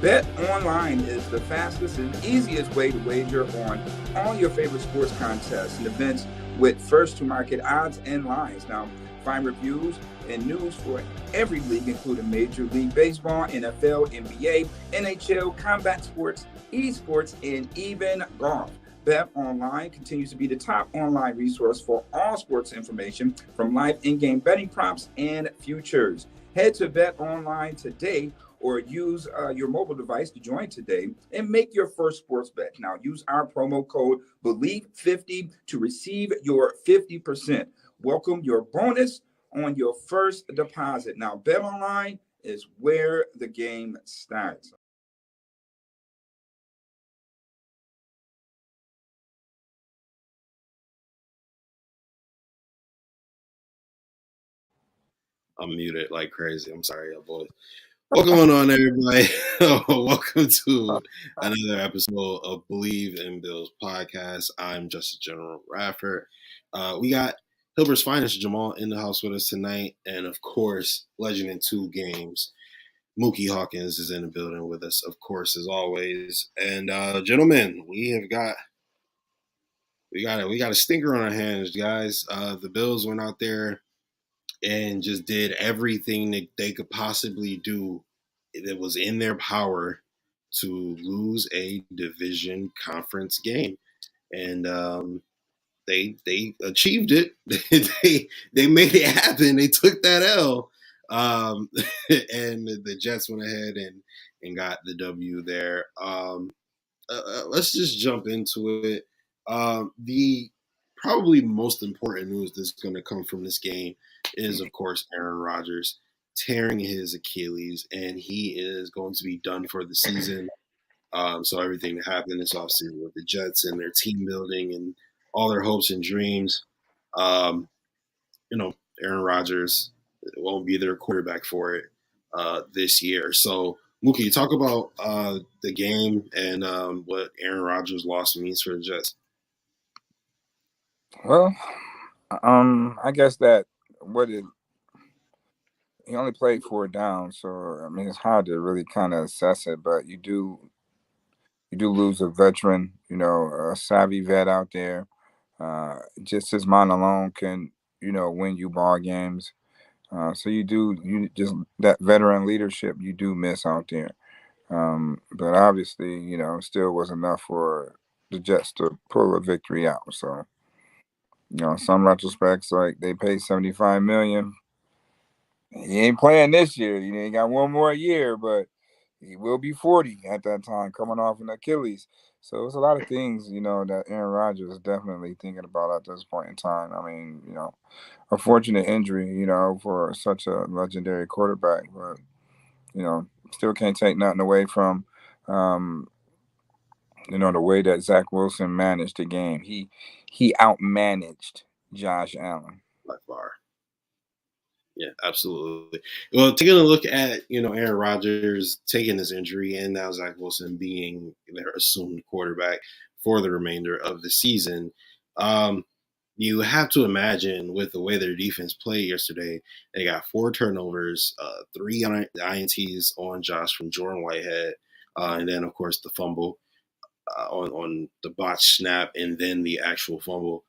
Bet Online is the fastest and easiest way to wager on all your favorite sports contests and events with first-to-market odds and lines. Now, find reviews and news for every league, including Major League Baseball, NFL, NBA, NHL, combat sports, esports, and even golf. Bet Online continues to be the top online resource for all sports information, from live in-game betting props and futures. Head to Bet Online today or use your mobile device to join today and make your first sports bet. Now, use our promo code BLEAV50 to receive your 50%. Welcome your bonus on your first deposit. Now, Bet Online is where the game starts. I'm muted like crazy. I'm sorry, boys. What's going on, everybody? Welcome to another episode of Believe in Bills podcast. I'm Justice General Radford. We got Hilbert's finest Jamal in the house with us tonight, and of course, legend in two games, Muki Hawkins is in the building with us, of course, as always. And gentlemen, we got a stinker on our hands, guys. The Bills went out there and just did everything that they could possibly do that was in their power to lose a division conference game, and they achieved it. they made it happen. They took that L, and the Jets went ahead and got the W there. Let's just jump into it. The probably most important news that's going to come from this game is, of course, Aaron Rodgers tearing his Achilles, and he is going to be done for the season. So everything that happened this offseason with the Jets and their team building and all their hopes and dreams, Aaron Rodgers won't be their quarterback for it this year. So, Mookie, talk about the game and what Aaron Rodgers' loss means for the Jets. Well, I guess that he only played 4 downs, so I mean it's hard to really kind of assess it. But you do lose a veteran, a savvy vet out there. Just his mind alone can win you ball games. So you just that veteran leadership you do miss out there. But obviously, still was enough for the Jets to pull a victory out. So, some retrospects, like they paid $75 million. He ain't playing this year. He got one more year, but he will be 40 at that time, coming off an Achilles. So it's a lot of things, that Aaron Rodgers is definitely thinking about at this point in time. I mean, a fortunate injury, for such a legendary quarterback, but still can't take nothing away from, the way that Zach Wilson managed the game. He outmanaged Josh Allen by far. Yeah, absolutely. Well, taking a look at, Aaron Rodgers taking this injury and now Zach Wilson being their assumed quarterback for the remainder of the season, you have to imagine with the way their defense played yesterday, they got 4 turnovers, 3 INTs on Josh from Jordan Whitehead, and then, of course, the fumble on the botched snap and then the actual fumble.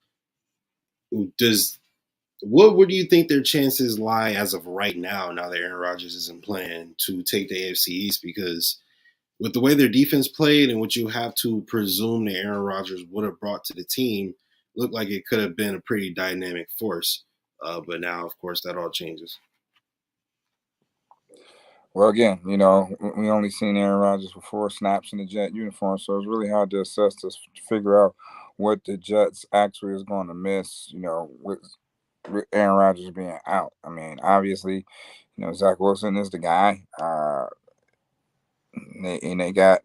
What do you think their chances lie as of right now that Aaron Rodgers isn't playing, to take the AFC East? Because with the way their defense played and what you have to presume that Aaron Rodgers would have brought to the team, looked like it could have been a pretty dynamic force. But now, of course, that all changes. Well, again, we only seen Aaron Rodgers for 4 snaps in the Jet uniform, so it's really hard to assess this, to figure out what the Jets actually is going to miss, with Aaron Rodgers being out. I mean, obviously, Zach Wilson is the guy. They got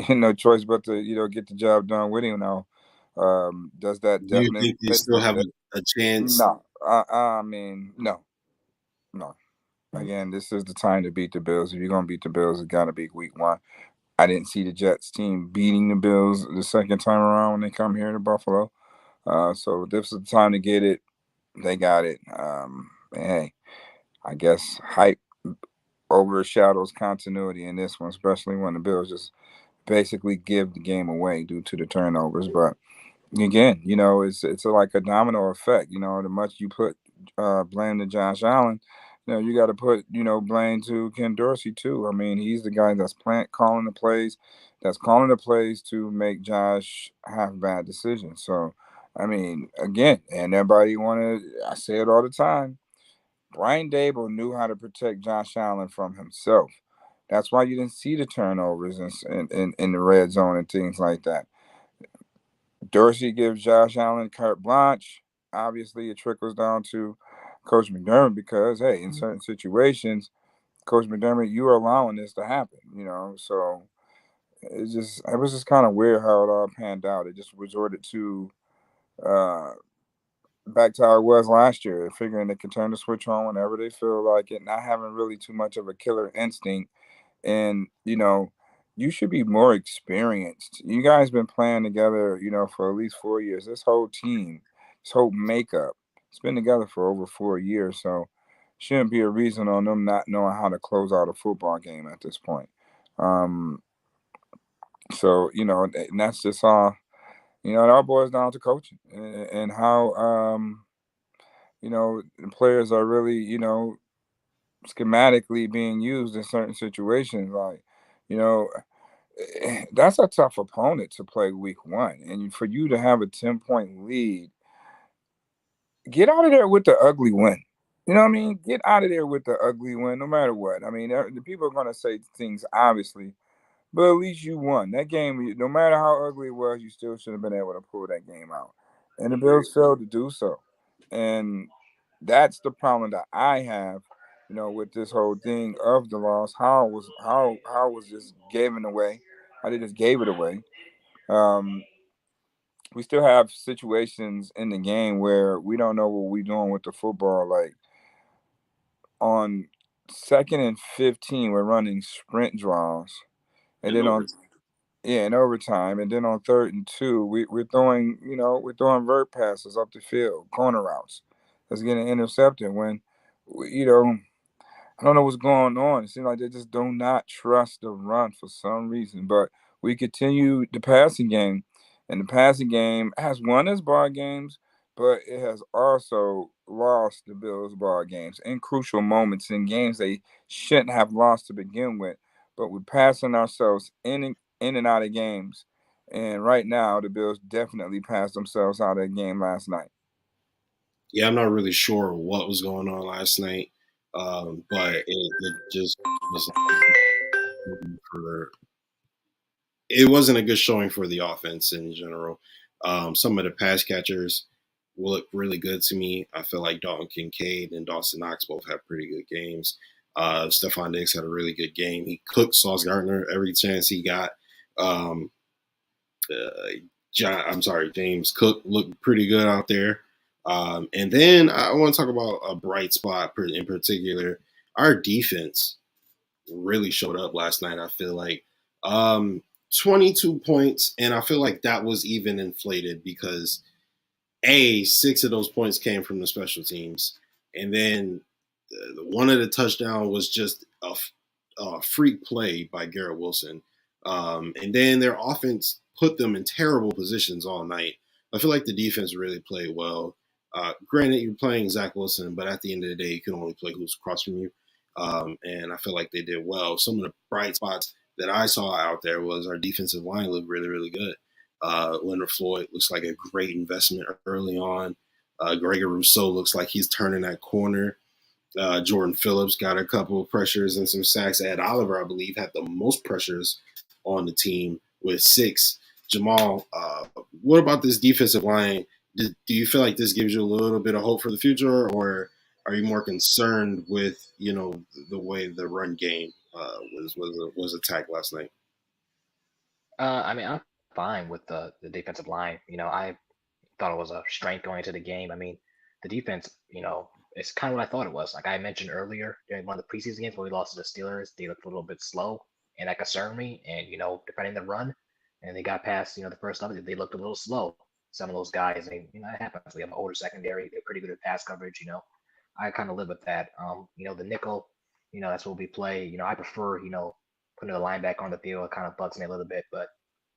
no choice but to, get the job done with him now. Does that Do you definitely think they still have a chance? No. I mean, no. Again, this is the time to beat the Bills. If you're going to beat the Bills, it's got to be week 1. I didn't see the Jets team beating the Bills the second time around when they come here to Buffalo. So this is the time to get it. They got it. And hey, I guess hype overshadows continuity in this one, especially when the Bills just basically give the game away due to the turnovers. But again, it's like a domino effect. The much you put blame to Josh Allen, you got to put blame to Ken Dorsey too. I mean, he's the guy that's calling the plays to make Josh have bad decisions. So, I mean, again, and everybody I say it all the time. Brian Dable knew how to protect Josh Allen from himself. That's why you didn't see the turnovers in the red zone and things like that. Dorsey gives Josh Allen carte blanche. Obviously, it trickles down to Coach McDermott because, hey, in certain situations, Coach McDermott, you are allowing this to happen. So it was just kind of weird how it all panned out. It just resorted to uh, back to how it was last year, figuring they can turn the switch on whenever they feel like it, not having really too much of a killer instinct. And you should be more experienced. You guys been playing together, for at least 4 years. This whole team, this whole makeup, it's been together for over 4 years. So shouldn't be a reason on them not knowing how to close out a football game at this point. Um, so and that's just all. It all boils down to coaching and how the players are really schematically being used in certain situations. Like, that's a tough opponent to play week one. And for you to have a 10-point lead, get out of there with the ugly win. You know what I mean? Get out of there with the ugly win, no matter what. I mean, the people are going to say things, obviously, but at least you won. That game, no matter how ugly it was, you still should have been able to pull that game out. And the Bills failed to do so. And that's the problem that I have, with this whole thing of the loss. How was this given away? How they just gave it away? Um, we still have situations in the game where we don't know what we're doing with the football. Like on 2nd and 15, we're running sprint draws, and then in overtime, and then on 3rd and 2, we're throwing vert passes up the field, corner routes. That's getting intercepted when I don't know what's going on. It seems like they just do not trust the run for some reason. But we continue the passing game, and the passing game has won us ball games, but it has also lost the Bills ball games in crucial moments in games they shouldn't have lost to begin with. But we're passing ourselves in and out of games. And right now, the Bills definitely passed themselves out of the game last night. Yeah, I'm not really sure what was going on last night, but it just was for it wasn't a good showing for the offense in general. Some of the pass catchers look really good to me. I feel like Dalton Kincaid and Dawson Knox both have pretty good games. Stephon Diggs had a really good game. He cooked Sauce Gardner every chance he got. Um, James Cook looked pretty good out there. And then I want to talk about a bright spot in particular. Our defense really showed up last night. I feel like 22 points, and I feel like that was even inflated because 6 of those points came from the special teams, and then one of the touchdowns was just a freak play by Garrett Wilson, and then their offense put them in terrible positions all night. I feel like the defense really played well. Granted, you're playing Zach Wilson, but at the end of the day, you can only play who's across from you. And I feel like they did well. Some of the bright spots that I saw out there was our defensive line looked really, really good. Leonard Floyd looks like a great investment early on. Gregor Rousseau looks like he's turning that corner. Jordan Phillips got a couple of pressures and some sacks. Ed Oliver, I believe, had the most pressures on the team with 6. Jamal, what about this defensive line? Do you feel like this gives you a little bit of hope for the future, or are you more concerned with the way the run game was attacked last night? I mean, I'm fine with the defensive line. I thought it was a strength going into the game. I mean, the defense, it's kind of what I thought it was. Like I mentioned earlier during one of the preseason games when we lost to the Steelers, they looked a little bit slow, and that concerned me. And defending the run, and they got past the first level, they looked a little slow. Some of those guys, I mean, it happens. We have an older secondary; they're pretty good at pass coverage. I kind of live with that. The nickel, that's what we play. I prefer, putting the linebacker on the field. It kind of bugs me a little bit, but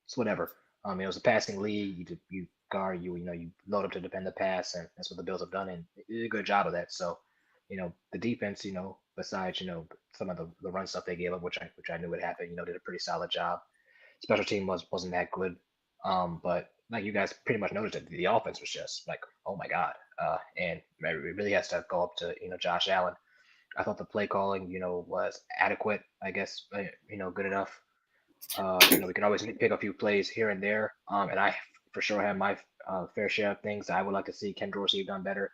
it's whatever. It was a passing league. You guard, you load up to defend the pass, and that's what the Bills have done, and they did a good job of that. So, the defense, besides, some of the run stuff they gave up, which I knew would happen, did a pretty solid job. Special team wasn't that good. But like you guys pretty much noticed it, the offense was just like, oh my God. And it really has to go up to, Josh Allen. I thought the play calling, was adequate, I guess, good enough. We can always pick a few plays here and there. And I for sure have my fair share of things I would like to see Ken Dorsey done better.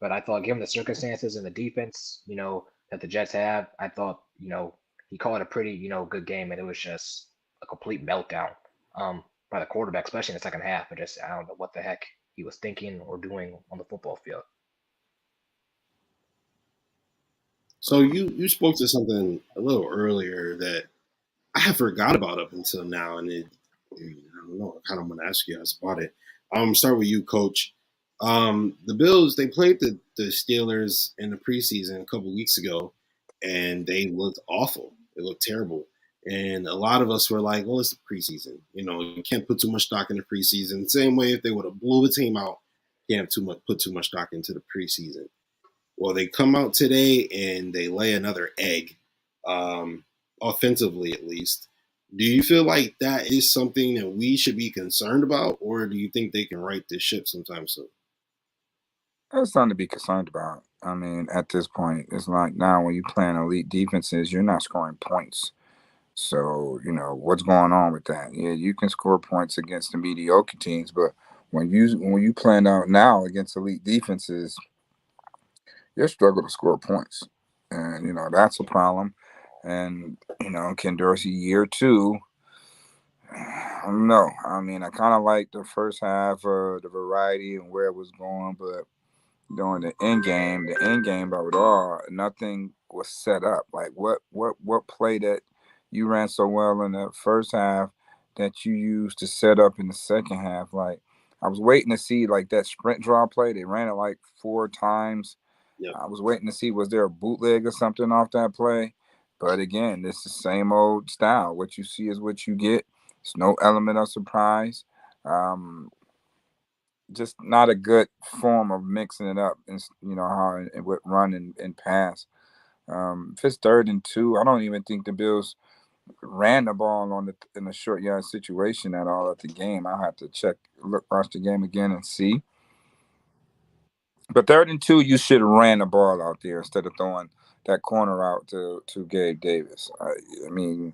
But I thought, given the circumstances and the defense, that the Jets have, I thought, he called it a pretty, good game, and it was just a complete meltdown by the quarterback, especially in the second half. But just I don't know what the heck he was thinking or doing on the football field. So you spoke to something a little earlier that I had forgot about up until now, and I don't know. I kind of want to ask you guys about it. Start with you, Coach. The Bills, they played the Steelers in the preseason a couple weeks ago, and they looked awful. They looked terrible. And a lot of us were like, well, it's the preseason. You can't put too much stock in the preseason. Same way if they would have blew a team out, can't put too much stock into the preseason. Well, they come out today and they lay another egg, offensively at least. Do you feel like that is something that we should be concerned about, or do you think they can right this ship sometime soon? That's something to be concerned about. I mean, at this point, it's like now when you playing elite defenses, you're not scoring points. So, what's going on with that? Yeah, you can score points against the mediocre teams, but when you playing out now against elite defenses, you're struggling to score points. And, that's a problem. And, Ken Dorsey year 2, I don't know. I mean, I kind of like the first half of the variety and where it was going, but during the end game overall, nothing was set up. Like what play that you ran so well in the first half that you used to set up in the second half? Like I was waiting to see like that sprint draw play. They ran it like 4 times. Yep. I was waiting to see was there a bootleg or something off that play. But again, it's the same old style. What you see is what you get. It's no element of surprise. Just not a good form of mixing it up, and how it would run and pass. If it's 3rd and 2, I don't even think the Bills ran the ball in a short yard situation at all at the game. I have to watch the game again and see. But 3rd and 2, you should have ran the ball out there instead of throwing that corner out to Gabe Davis. I mean,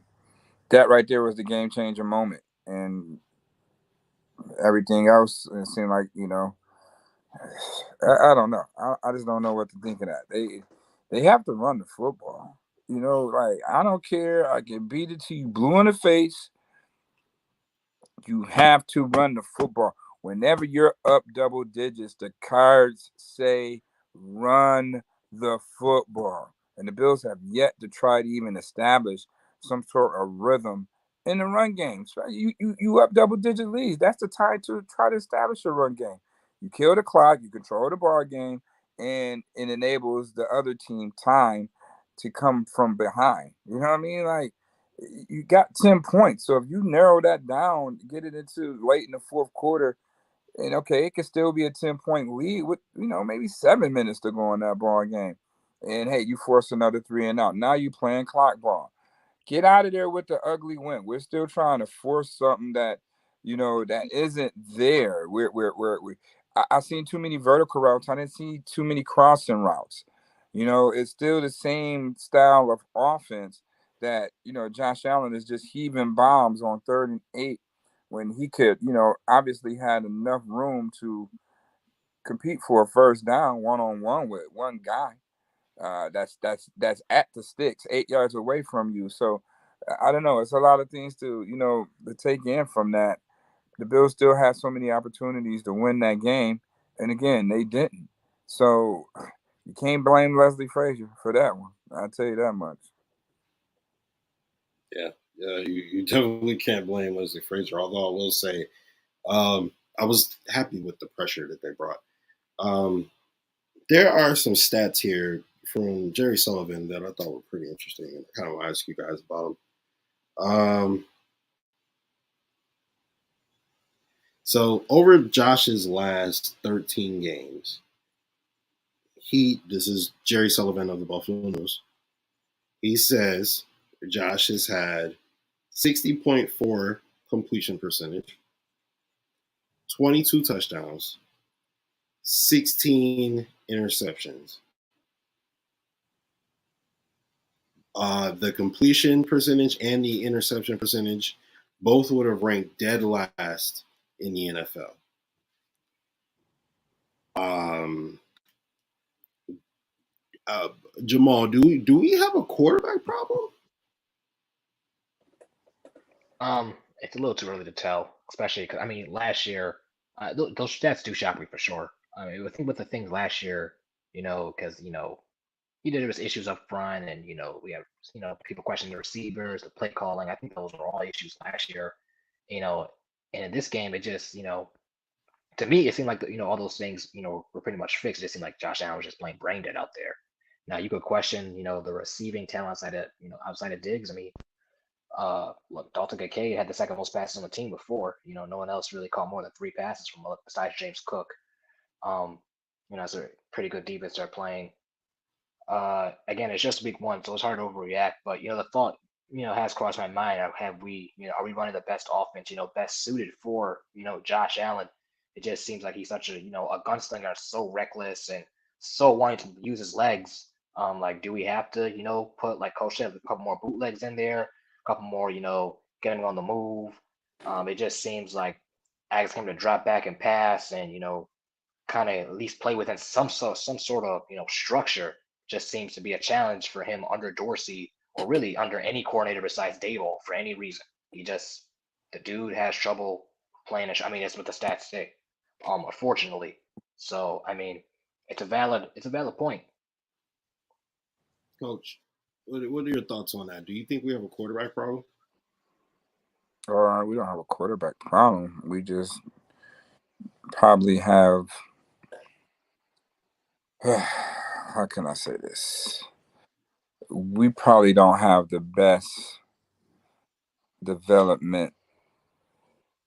that right there was the game changer moment, and everything else it seemed like I don't know. I just don't know what to think of that. They have to run the football. Like I don't care. I can beat it to you blue in the face. You have to run the football. Whenever you're up double digits, the cards say run the football. And the Bills have yet to try to even establish some sort of rhythm in the run game. So you up double digit leads. That's the time to try to establish a run game. You kill the clock, you control the ball game, and it enables the other team time to come from behind. You know what I mean? Like you got 10 points. So if you narrow that down, get it into late in the 4th quarter, and okay, it can still be a 10-point lead with, maybe 7 minutes to go in that ball game. And hey, you force another 3 and out. Now you playing clock ball. Get out of there with the ugly win. We're still trying to force something that, that isn't there. I've seen too many vertical routes. I didn't see too many crossing routes. It's still the same style of offense that, Josh Allen is just heaving bombs on 3rd and 8 when he could, obviously had enough room to compete for a first down one-on-one with one guy. That's at the sticks, 8 yards away from you. So I don't know. It's a lot of things to to take in from that. The Bills still have so many opportunities to win that game, and again, they didn't. So you can't blame Leslie Frazier for that one. I'll tell you that much. Yeah, you definitely can't blame Leslie Frazier. Although I will say, I was happy with the pressure that they brought. There are some stats here from Jerry Sullivan that I thought were pretty interesting, and I kind of want to ask you guys about them. So over Josh's last 13 games, this is Jerry Sullivan of the Buffalo News. He says Josh has had 60.4 completion percentage, 22 touchdowns, 16 interceptions. The completion percentage and the interception percentage both would have ranked dead last in the NFL. Jamal, do we have a quarterback problem? It's a little too early to tell, especially because last year, those stats do shock me for sure. I think with the things last year, because there was issues up front, and we have people questioning the receivers, the play calling. I think those were all issues last year, and in this game, it just to me it seemed like all those things were pretty much fixed. It just seemed like Josh Allen was just playing brain dead out there. Now you could question the receiving talent outside of Diggs. Look, Dalton Kincaid had the second most passes on the team before. No one else really caught more than 3 passes from besides James Cook. It's a pretty good defense they're playing. Again, it's just week 1, so it's hard to overreact. But the thought has crossed my mind. Are we running the best offense? Best suited for Josh Allen? It just seems like he's such a a gunslinger, so reckless and so wanting to use his legs. Like, do we have to put, like Coach said, a couple more bootlegs in there, a couple more getting on the move? It just seems like asking him to drop back and pass and kind of at least play within some sort of structure just seems to be a challenge for him under Dorsey, or really under any coordinator besides Dable, for any reason. The dude has trouble playing. That's what the stats say. Unfortunately. So it's a valid point. Coach, what are your thoughts on that? Do you think we have a quarterback problem? We don't have a quarterback problem. We just probably have. How can I say this? We probably don't have the best development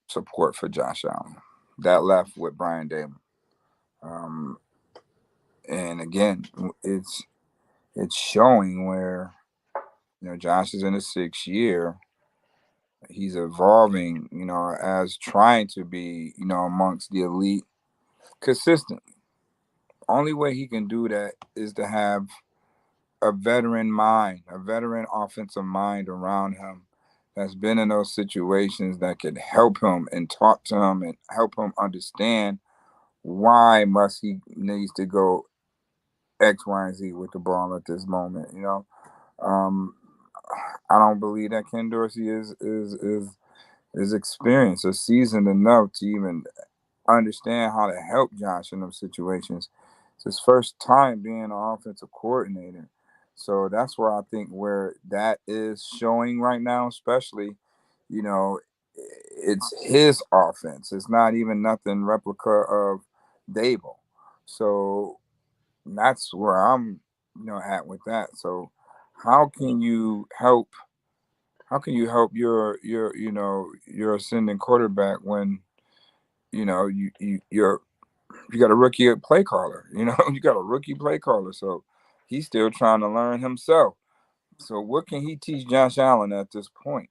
support for Josh Allen. That left with Brian Dable. And again, it's showing where Josh is in his 6th year. He's evolving, as trying to be, amongst the elite consistently. Only way he can do that is to have a veteran mind, a veteran offensive mind around him that's been in those situations that could help him and talk to him and help him understand why he needs to go X, Y, and Z with the ball at this moment. I don't believe that Ken Dorsey is experienced or seasoned enough to even understand how to help Josh in those situations. It's his first time being an offensive coordinator. So that's where I think where that is showing right now, especially, it's his offense. It's not even nothing replica of Dable. So that's where I'm, at with that. So how can you help your ascending quarterback when you got a rookie play caller? You got a rookie play caller, so he's still trying to learn himself. So what can he teach Josh Allen at this point?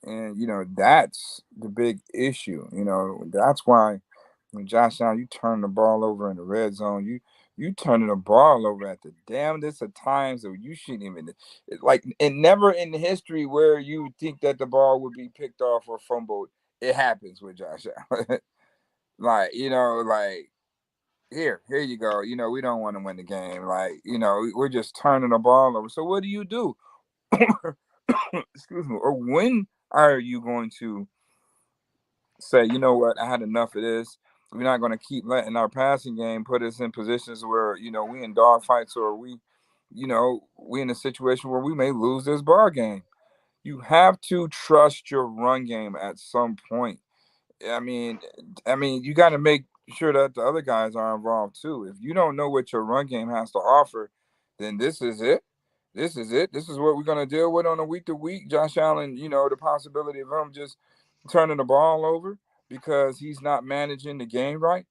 And that's the big issue. That's why when Josh Allen, you turn the ball over in the red zone, you turning the ball over at the damnedest of times that you shouldn't even, and never in history where you think that the ball would be picked off or fumbled, it happens with Josh Allen. Here you go. We don't want to win the game. We're just turning the ball over. So what do you do? Excuse me. Or when are you going to say, you know what, I had enough of this. We're not going to keep letting our passing game put us in positions where, we in dogfights, or we in a situation where we may lose this ball game. You have to trust your run game at some point. I mean, you got to make sure that the other guys are involved too. If you don't know what your run game has to offer, then this is it. This is it. This is what we're going to deal with on a week to week. Josh Allen, the possibility of him just turning the ball over because he's not managing the game right.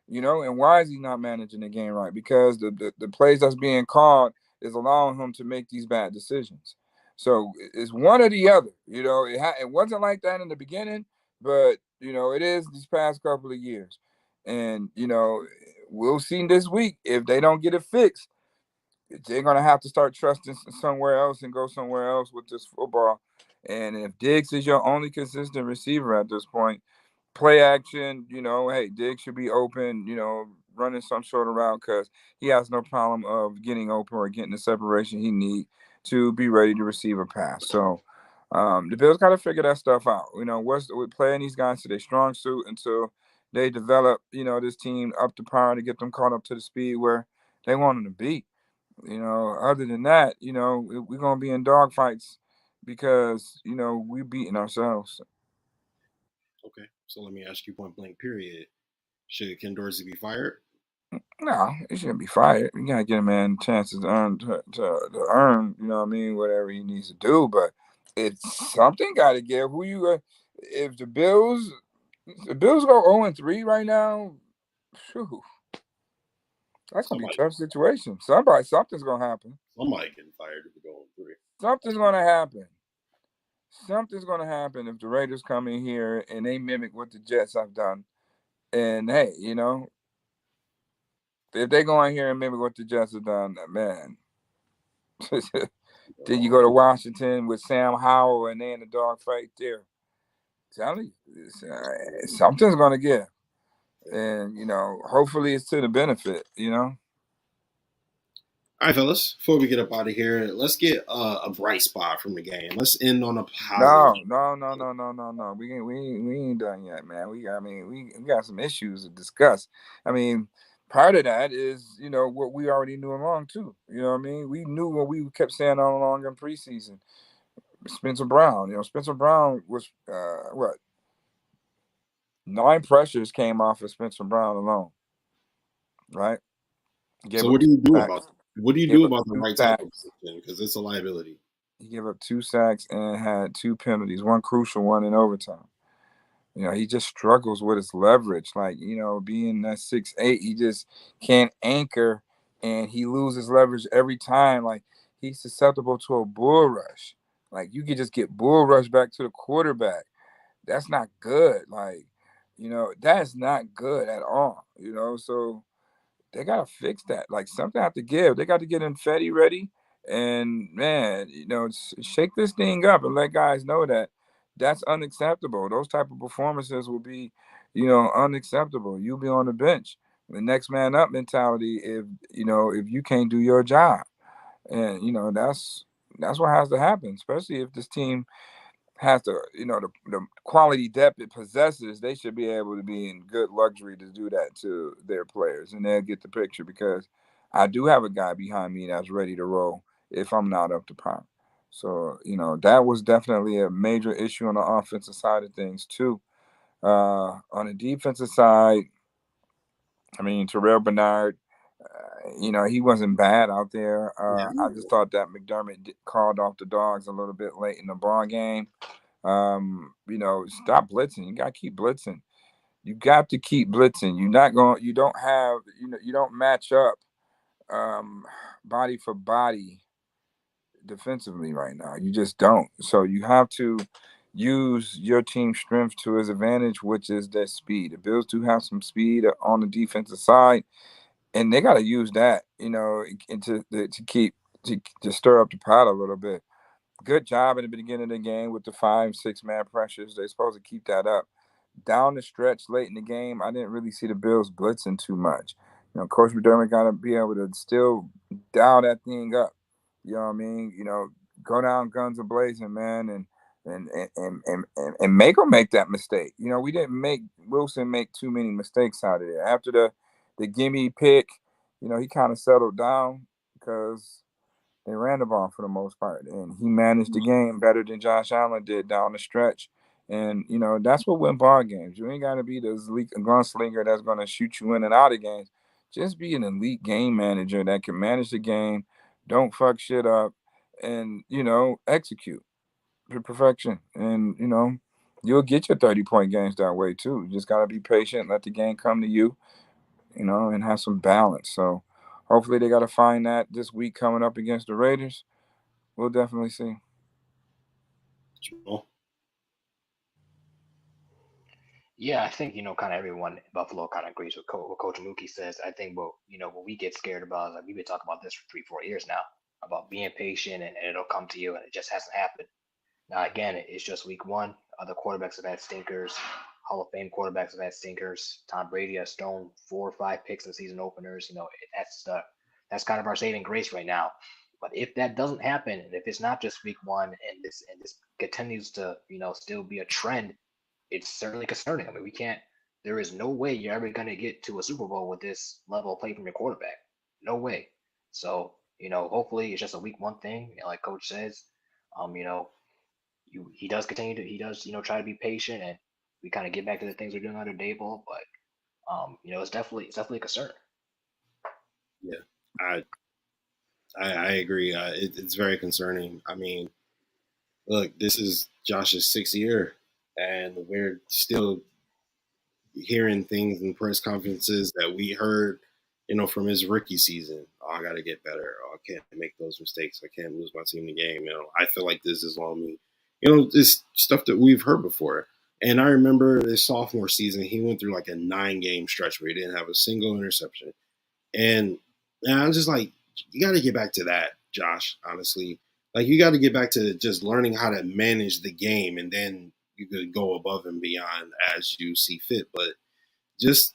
And why is he not managing the game right? Because the plays that's being called is allowing him to make these bad decisions. So it's one or the other. It wasn't like that in the beginning, but it is these past couple of years. And we'll see this week if they don't get it fixed. They're gonna have to start trusting somewhere else and go somewhere else with this football. And if Diggs is your only consistent receiver at this point, play action, hey, Diggs should be open, running some sort of route because he has no problem of getting open or getting the separation he need to be ready to receive a pass. So the Bills got to figure that stuff out. What's with playing these guys to their strong suit until they develop, this team up to par to get them caught up to the speed where they want them to be. Other than that, we're gonna be in dogfights because we're beating ourselves. Okay, so let me ask you point blank. Period. Should Ken Dorsey be fired? No, he shouldn't be fired. You gotta get a man chances to earn to earn. Whatever he needs to do. But it's something got to give. Who you? If the Bills go 0-3 right now, phew, that's gonna be a tough situation. Something's gonna happen. Somebody getting fired if we go 3. Something's gonna happen. Something's gonna happen if the Raiders come in here and they mimic what the Jets have done. And hey, if they go in here and mimic what the Jets have done, man. Then you go to Washington with Sam Howell and they in the dogfight there. Telling you, something's gonna give. And hopefully it's to the benefit, All right, fellas. Before we get up out of here, let's get a bright spot from the game. Let's end on a positive. No. We ain't done yet, man. We got some issues to discuss. Part of that is what we already knew along too. We knew what we kept saying all along in preseason. Spencer Brown. Spencer Brown was what 9 pressures came off of Spencer Brown alone, right? So what do you do about the right tackle position? Because it's a liability. He gave up 2 sacks and had 2 penalties, one crucial one in overtime. He just struggles with his leverage. Like, being that 6'8", he just can't anchor and he loses leverage every time. Like, he's susceptible to a bull rush. Like, you could just get bull rush back to the quarterback. That's not good. Like, that's not good at all. So they gotta fix that. Like something have to give. They got to get Infetti ready, and man, shake this thing up and let guys know that that's unacceptable. Those type of performances will be, unacceptable. You'll be on the bench. The next man up mentality. If you can't do your job, and that's what has to happen. Especially if this team has to, the quality depth it possesses, they should be able to be in good luxury to do that to their players, and they'll get the picture because I do have a guy behind me that's ready to roll if I'm not up to par. So, that was definitely a major issue on the offensive side of things too. On the defensive side, Terrell Bernard, he wasn't bad out there. I just thought that McDermott called off the dogs a little bit late in the ball game. Stop blitzing. You got to keep blitzing. You got to keep blitzing. You don't match up body for body defensively right now. You just don't. So you have to use your team's strength to his advantage, which is their speed. The Bills do have some speed on the defensive side, and they got to use that, and to keep to stir up the pot a little bit. Good job in the beginning of the game with the 5-6 man pressures. They're supposed to keep that up. Down the stretch late in the game, I didn't really see the Bills blitzing too much. Coach McDermott got to be able to still dial that thing up. You know what I mean? Go down guns a blazing, man, and make that mistake. We didn't make Wilson make too many mistakes out of there. After the gimme pick, he kind of settled down because they ran the ball for the most part, and he managed the game better than Josh Allen did down the stretch. And that's what win ball games. You ain't got to be the elite gunslinger that's going to shoot you in and out of games. Just be an elite game manager that can manage the game, don't fuck shit up, and execute to perfection. And you'll get your 30-point games that way too. You just gotta be patient, let the game come to you, and have some balance. So hopefully they gotta find that this week coming up against the Raiders. We'll definitely see. Jamal? Yeah, I think kind of everyone in Buffalo kind of agrees with what Coach Mookie says. I think what we get scared about is like we've been talking about this for 3, 4 years now about being patient and it'll come to you, and it just hasn't happened. Now again, it's just week one. Other quarterbacks have had stinkers. Hall of Fame quarterbacks have had stinkers. Tom Brady has thrown 4 or 5 picks in season openers. That's kind of our saving grace right now. But if that doesn't happen, and if it's not just week one, and this continues to still be a trend, it's certainly concerning. I mean, we can't. There is no way you're ever going to get to a Super Bowl with this level of play from your quarterback. No way. So hopefully it's just a week one thing, like Coach says. Um, you know, he does continue to try to be patient, and we kind of get back to the things we're doing under Dable. But it's definitely a concern. Yeah, I I agree. It's very concerning. I mean, look, this is Josh's 6th year, and we're still hearing things in press conferences that we heard, from his rookie season. Oh, I got to get better. Oh, I can't make those mistakes. I can't lose my team in the game. I feel like this is on me. This stuff that we've heard before. And I remember his sophomore season, he went through like a 9-game stretch where he didn't have a single interception. And I'm just like, you got to get back to that, Josh, honestly. Like, you got to get back to just learning how to manage the game, and then you could go above and beyond as you see fit. But just,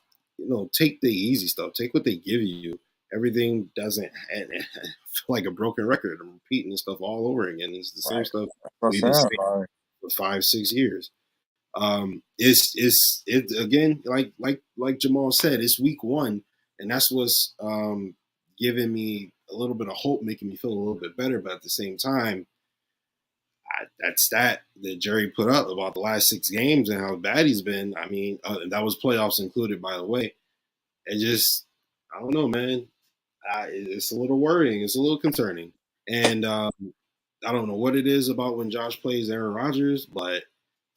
take the easy stuff. Take what they give you. Everything doesn't and feel like a broken record. I'm repeating this stuff all over again. It's the same Right. stuff What's we've been that? saying Right. for 5, 6 years. It's again, like Jamal said, it's week one, and that's what's giving me a little bit of hope, making me feel a little bit better. But at the same time, that stat that Jerry put up about the last 6 games and how bad he's been. I mean, that was playoffs included, by the way. It just, I don't know, man. It's a little worrying. It's a little concerning, and I don't know what it is about when Josh plays Aaron Rodgers, but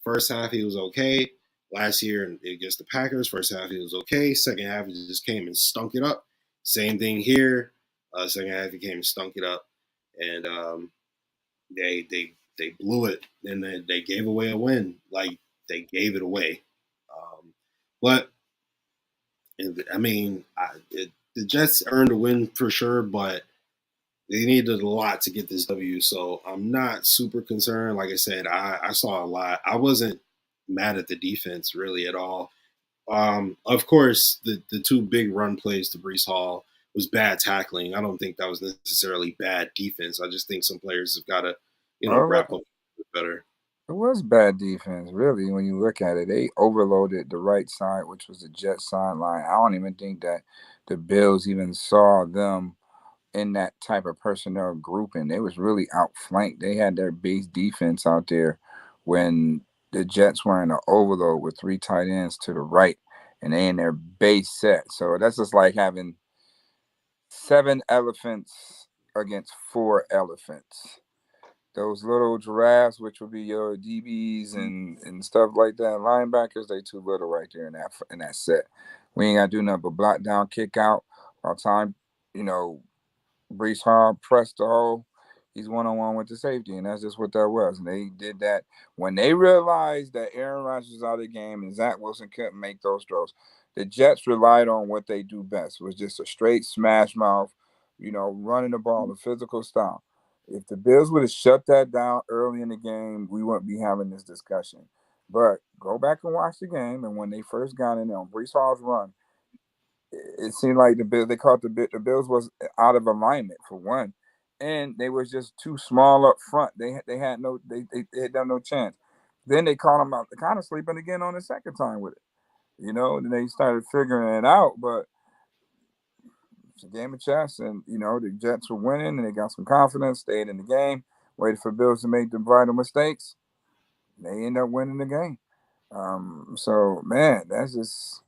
first half he was okay. Last year against the Packers, first half he was okay. Second half he just came and stunk it up. Same thing here. Second half he came and stunk it up, and they blew it, and they gave away a win. Like, they gave it away. But I mean, the Jets earned a win for sure, but they needed a lot to get this W. So I'm not super concerned. Like I said, I saw a lot. I wasn't mad at the defense really at all. Of course, the 2 big run plays to Brees Hall was bad tackling. I don't think that was necessarily bad defense. I just think some players have got to, Well, wrap up better. it was bad defense, really, when you look at it. They overloaded the right side, which was the Jet sideline. I don't even think that the Bills even saw them in that type of personnel grouping. They was really outflanked. They had their base defense out there when the Jets were in an overload with 3 tight ends to the right, and they in their base set. So that's just like having 7 elephants against 4 elephants. Those little giraffes, which would be your DBs and stuff like that, linebackers, they too little right there in that set. We ain't gotta do nothing but block down, kick out. All time, you know, Brees Hall pressed the hole. He's 1-on-1 with the safety, and that's just what that was. And they did that when they realized that Aaron Rodgers was out of the game and Zach Wilson couldn't make those throws. The Jets relied on what they do best, was just a straight smash mouth, running the ball, the physical style. If the Bills would have shut that down early in the game, we wouldn't be having this discussion. But go back and watch the game, and when they first got in there on Brees Hall's run, it seemed like the Bills, they caught the Bills was out of alignment for one, and they was just too small up front. They had they had done no chance. Then they caught them out, kind of sleeping again on the second time with it. Then they started figuring it out, but it's a game of chess, and the Jets were winning, and they got some confidence, stayed in the game, waited for Bills to make the vital mistakes. They end up winning the game. So man, that's just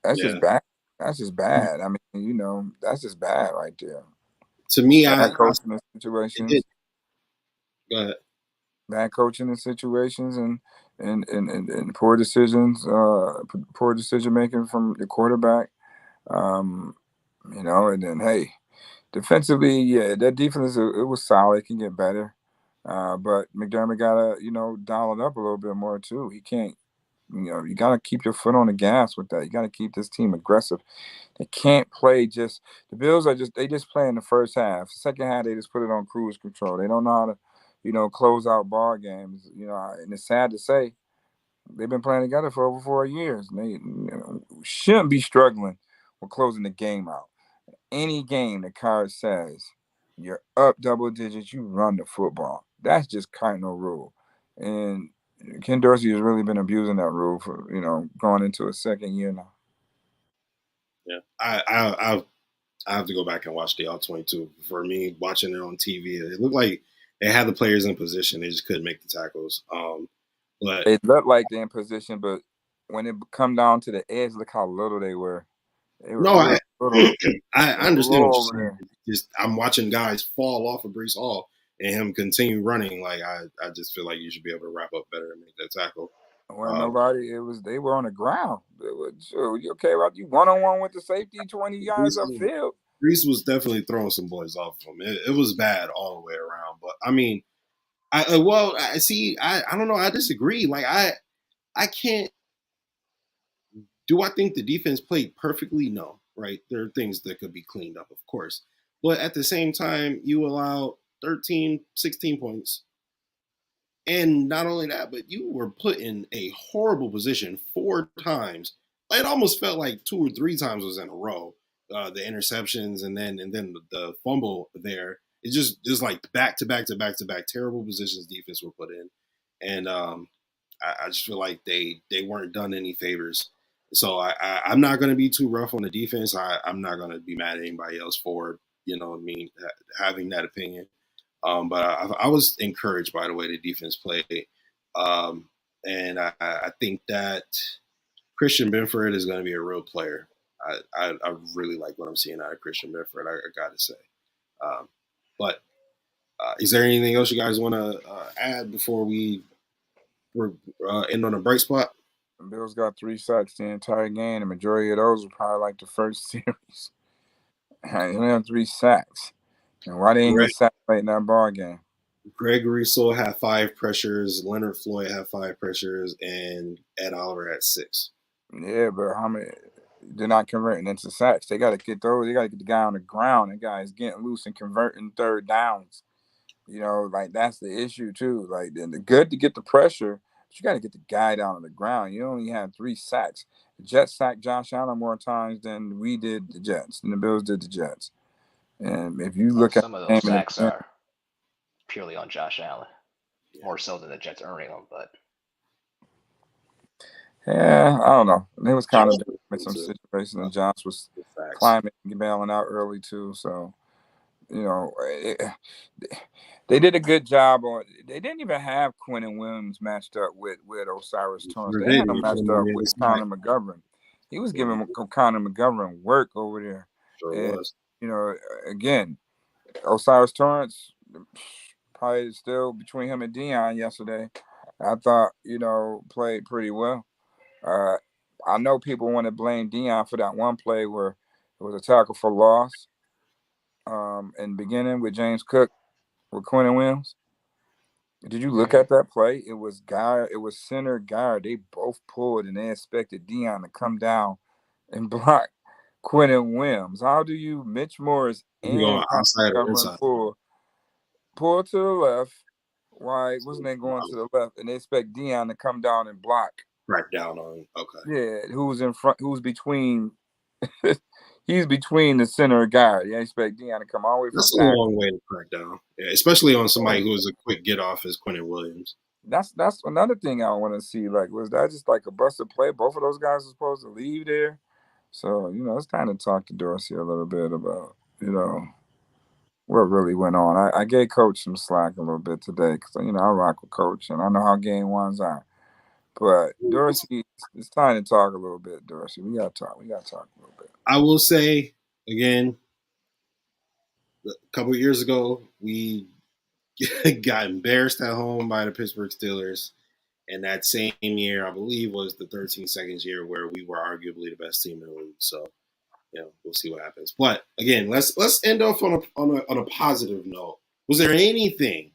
Yeah, bad. That's just bad. I mean, that's just bad right there. to me, Bad coaching in it situations. did. Go ahead. Bad coaching in situations and poor decisions, poor decision making from the quarterback. Um, and then hey, defensively, yeah, that defense it was solid. It can get better, but McDermott gotta dial it up a little bit more too. He can't. You gotta keep your foot on the gas with that. You gotta keep this team aggressive. They can't play just the Bills are just they just play in the first half. Second half they just put it on cruise control. They don't know how to, close out ball games. And it's sad to say they've been playing together for over 4 years. And they shouldn't be struggling with closing the game out. Any game the card says you're up double digits, you run the football. That's just cardinal rule. And Ken Dorsey has really been abusing that rule for going into a second year now. Yeah, I have to go back and watch the all 22. For me, watching it on TV, it looked like they had the players in position. They just couldn't make the tackles. But It looked like they're in position, but when it come down to the edge, look how little they were. They were no, real little. I They were understand what low you're over saying. there. Just I'm watching guys fall off of Brees Hall and him continue running. Like I just feel like you should be able to wrap up better and make that tackle. Well, nobody. They were on the ground. You okay, Rob? You 1-on-1 with the safety, 20 yards upfield. Brees was definitely throwing some boys off of him. It was bad all the way around. But I mean, I see. I don't know. I disagree. Like I can't. Do I think the defense played perfectly? No, right? There are things that could be cleaned up, of course. But at the same time, you allow 13, 16 points. And not only that, but you were put in a horrible position 4 times. It almost felt like 2 or 3 times was in a row. The interceptions and then the fumble there. It's just like back to back to back to back terrible positions defense were put in. And I just feel like they weren't done any favors. So I'm not going to be too rough on the defense. I'm not going to be mad at anybody else for, having that opinion. But I was encouraged by the way the defense played. And I think that Christian Benford is going to be a real player. I really like what I'm seeing out of Christian Benford, I got to say. But is there anything else you guys want to add before we end on a bright spot? The Bills got 3 sacks the entire game. The majority of those were probably like the first series. They only have 3 sacks. And why they ain't get sacked late in that ball game? Gregory Sewell had 5 pressures. Leonard Floyd had 5 pressures, and Ed Oliver had 6. Yeah, but how many? They're not converting into sacks. They got to get those. They got to get the guy on the ground. The guy is getting loose and converting third downs. Like that's the issue too. Like then the good to get the pressure, but you got to get the guy down on the ground. You only had 3 sacks. The Jets sacked Josh Allen more times than we did the Jets, and the Bills did the Jets. And if you look at some of those sacks are purely on Josh Allen, more so than the Jets earning them. But yeah, I don't know. It was kind of with some situations, and Josh was climbing and bailing out early too. So they did a good job on. They didn't even have Quentin Williams matched up with Osiris Torrance. They had him matched up with Connor McGovern. He was giving Connor McGovern work over there. Sure was. Again, Osiris Torrance probably still between him and Dion yesterday. I thought played pretty well. I know people want to blame Dion for that one play where it was a tackle for loss. In the beginning with James Cook with Quentin Williams. Did you look at that play? It was center guard. They both pulled and they expected Dion to come down and block Quentin Williams. How do you Mitch Morris and outside or inside? Pull to the left. Why wasn't they going to the left? And they expect Dion to come down and block. Right down on. Okay. Yeah, who's in front? Who's between? He's between the center guard. You expect Dion to come all the way from. That's a long way to crack down, especially on somebody who is a quick get off as Quentin Williams. That's another thing I want to see. Like, was that just like a busted play? Both of those guys are supposed to leave there. So, it's time to talk to Dorsey a little bit about, what really went on. I gave Coach some slack a little bit today because, I rock with Coach and I know how game ones are. But Dorsey, it's time to talk a little bit, Dorsey. We got to talk a little bit. I will say, again, a couple of years ago, we got embarrassed at home by the Pittsburgh Steelers. And that same year, I believe, was the 13-second year where we were arguably the best team in the league. So, we'll see what happens. But again, let's end off on a positive note. Was there anything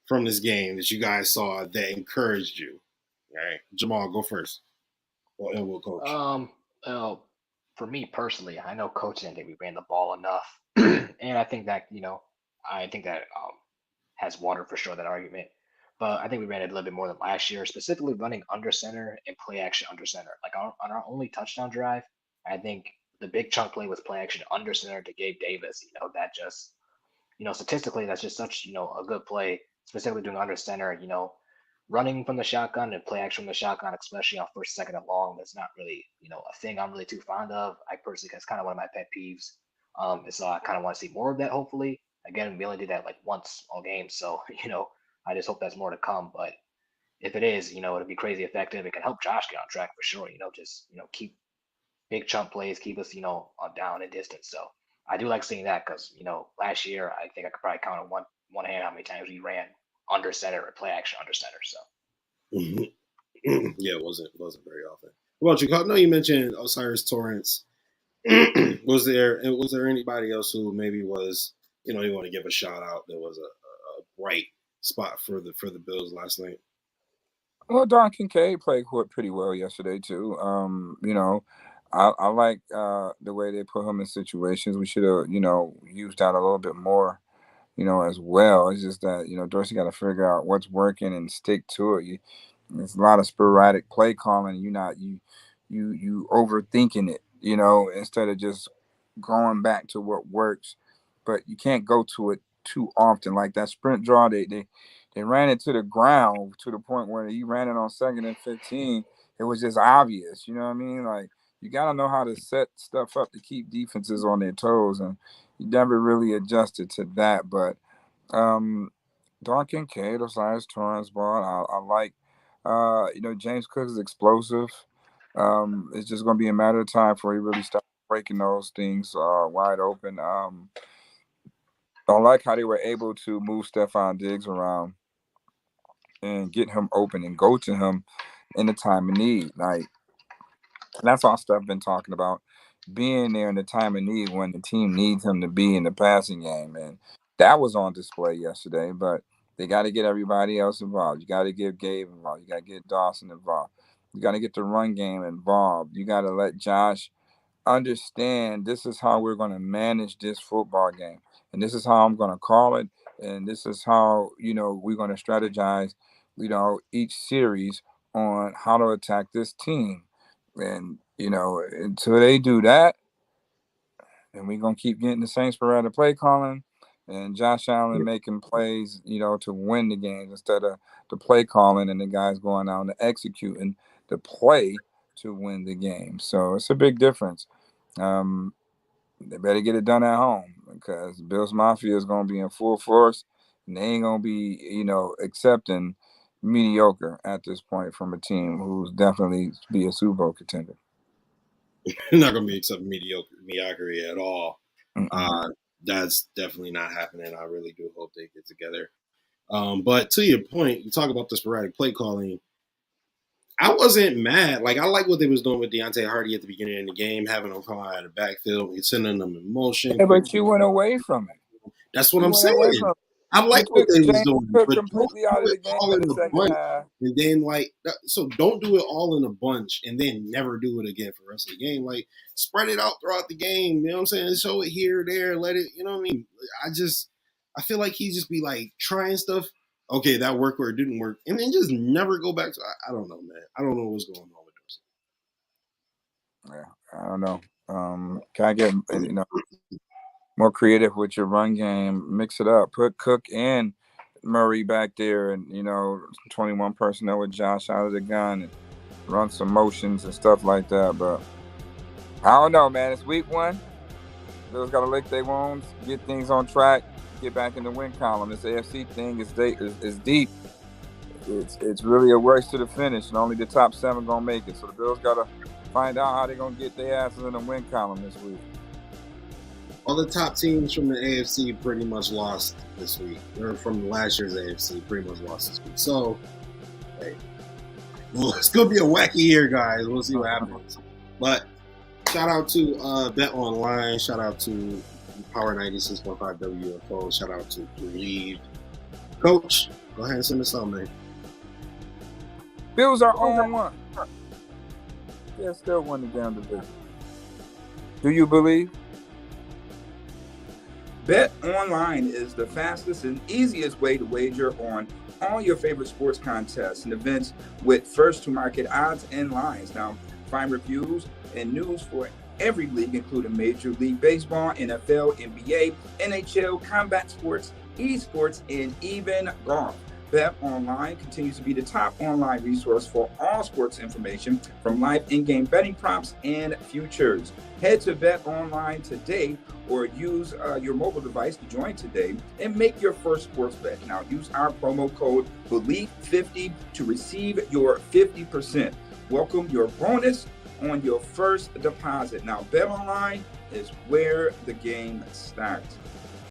from this game that you guys saw that encouraged you? All right, Jamal, go first. And we'll coach. Well, for me personally, I know coach didn't think we ran the ball enough, and I think that has water for sure, that argument. But I think we ran it a little bit more than last year, specifically running under center and play action under center. Like on our only touchdown drive, I think the big chunk play was play action under center to Gabe Davis. That just, statistically, that's just such, a good play, specifically doing under center, running from the shotgun and play action from the shotgun, especially on first, second, and long. That's not really, a thing I'm really too fond of. I personally, that's kind of one of my pet peeves. And so I kind of want to see more of that, hopefully. Again, we only did that like once all game. So, I just hope that's more to come. But if it is, it'll be crazy effective. It can help Josh get on track for sure. Keep big chunk plays, keep us, down and distance. So I do like seeing that because, last year, I think I could probably count on one hand how many times we ran under center or play action under center. So yeah, it wasn't very often. What about you? I know you mentioned Osiris Torrance. Was there anybody else who maybe was, you want to give a shout out that was a bright spot for the Bills last night? Well, Don Kincaid played pretty well yesterday too. I like the way they put him in situations. We should have, used that a little bit more, as well. It's just that, Dorsey got to figure out what's working and stick to it. There's a lot of sporadic play calling. You overthinking it, instead of just going back to what works. But you can't go to it too often. Like that sprint draw, they ran it to the ground to the point where he ran it on 2nd and 15. It was just obvious, you know what I mean? Like, you got to know how to set stuff up to keep defenses on their toes, and he never really adjusted to that. But Don Kincaid, Osiris Torrance ball, I like. James Cook is explosive. It's just going to be a matter of time before he really starts breaking those things wide open. I like how they were able to move Stephon Diggs around and get him open and go to him in the time of need. Like, that's all stuff I've been talking about, being there in the time of need when the team needs him to be in the passing game. And that was on display yesterday, but they got to get everybody else involved. You got to get Gabe involved. You got to get Dawson involved. You got to get the run game involved. You got to let Josh understand this is how we're going to manage this football game. And this is how I'm going to call it. And this is how, we're going to strategize, each series on how to attack this team. And, until they do that, then we're going to keep getting the same sporadic play calling and Josh Allen making plays, to win the games instead of the play calling and the guys going out and executing the play to win the game. So it's a big difference. They better get it done at home because Bills Mafia is going to be in full force, and they ain't going to be, accepting mediocre at this point from a team who's definitely be a Super Bowl contender. Not going to be accepting mediocrity at all. That's definitely not happening. I really do hope they get together. But to your point, you talk about the sporadic play calling. I wasn't mad. Like, I like what they was doing with Deontay Hardy at the beginning of the game, having him come out of the backfield, sending them in motion. Yeah, but you went away from it. That's what I'm saying. I like what they was doing, but completely out of the game in the second half. And then, so don't do it all in a bunch and then never do it again for the rest of the game. Like, spread it out throughout the game. You know what I'm saying? Show it here, there, let it. You know what I mean? I feel like he just be like trying stuff. Okay, that worked or it didn't work, and then just never go back to. I don't know, man. I don't know what's going on with this. Yeah, I don't know. Can I get more creative with your run game? Mix it up. Put Cook and Murray back there, and 21 personnel with Josh out of the gun, and run some motions and stuff like that. But I don't know, man. It's week 1. Bills got to lick their wounds, get things on track. Get back in the win column. This AFC thing is deep. It's really a race to the finish, and only the top 7 gonna make it. So the Bills gotta find out how they're gonna get their asses in the win column this week. All the top teams from the AFC pretty much lost this week. Or from last year's AFC pretty much lost this week. So, hey, well, it's going to be a wacky year, guys. We'll see what happens. But shout out to Bet Online. Shout out to Power 96.5 WFO. Shout out to BLEAV. Coach, go ahead and send us on, man. Bills are on one. They're still winning down division. Do you believe? Bet Online is the fastest and easiest way to wager on all your favorite sports contests and events with first-to-market odds and lines. Now, find reviews and news for every league, including Major League Baseball, NFL, NBA, NHL, combat sports, esports, and even golf. Bet Online continues to be the top online resource for all sports information, from live in-game betting props and futures. Head to Bet Online today or use your mobile device to join today and make your first sports bet. Now, use our promo code BLEAV50 to receive your 50%. Welcome your bonus on your first deposit. Now, Bet Online is where the game starts.